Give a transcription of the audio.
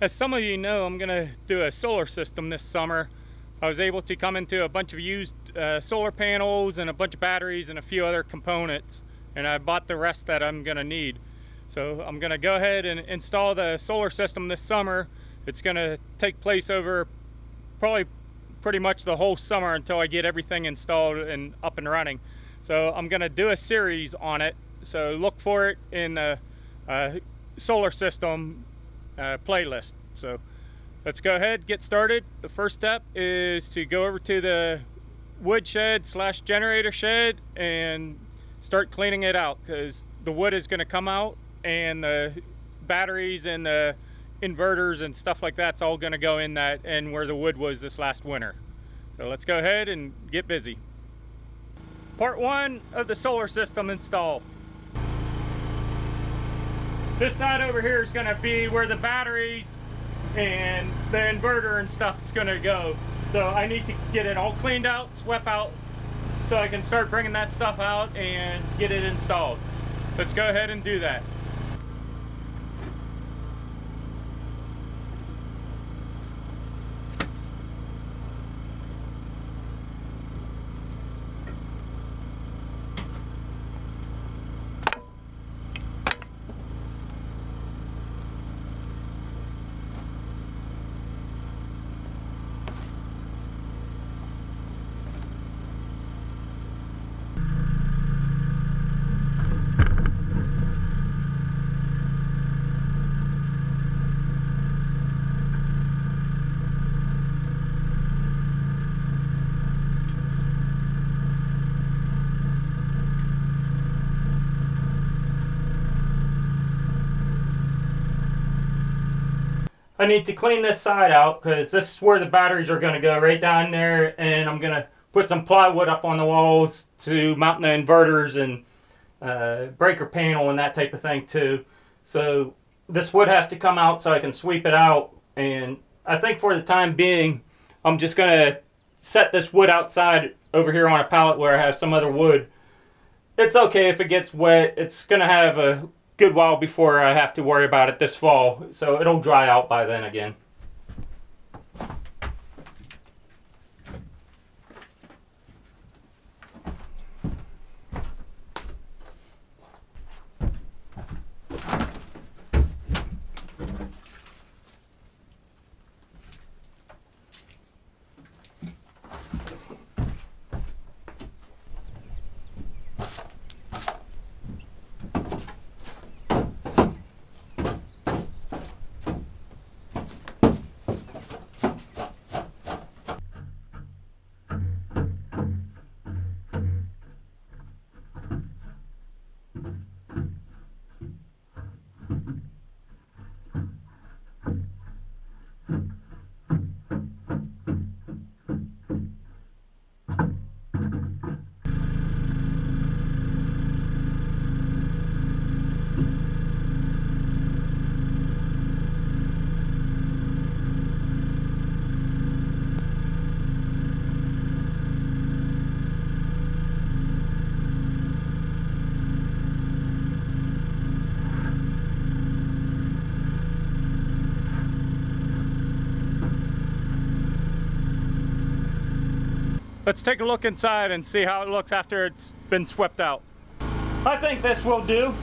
As some of you know, I'm going to do a solar system this summer. I was able to come into a bunch of used solar panels and a bunch of batteries and a few other components, and I bought the rest that I'm going to need. So I'm going to go ahead and install the solar system this summer. It's going to take place over probably pretty much the whole summer until I get everything installed and up and running. So I'm going to do a series on it, so look for it in the solar system playlist. So let's go ahead, get started. The first step is to go over to the wood shed / generator shed and start cleaning it out, because the wood is going to come out and the batteries and the inverters and stuff like that's all going to go in that and where the wood was this last winter. So let's go ahead and get busy. Part 1 of the solar system install. This side over here is going to be where the batteries and the inverter and stuff is going to go. So I need to get it all cleaned out, swept out, so I can start bringing that stuff out and get it installed. Let's go ahead and do that. I need to clean this side out because this is where the batteries are going to go, right down there, and I'm going to put some plywood up on the walls to mount the inverters and breaker panel and that type of thing too. So this wood has to come out so I can sweep it out, and I think for the time being I'm just going to set this wood outside over here on a pallet where I have some other wood. It's okay if it gets wet. It's going to have a good while before I have to worry about it this fall, so it'll dry out by then again. Let's take a look inside and see how it looks after it's been swept out. I think this will do.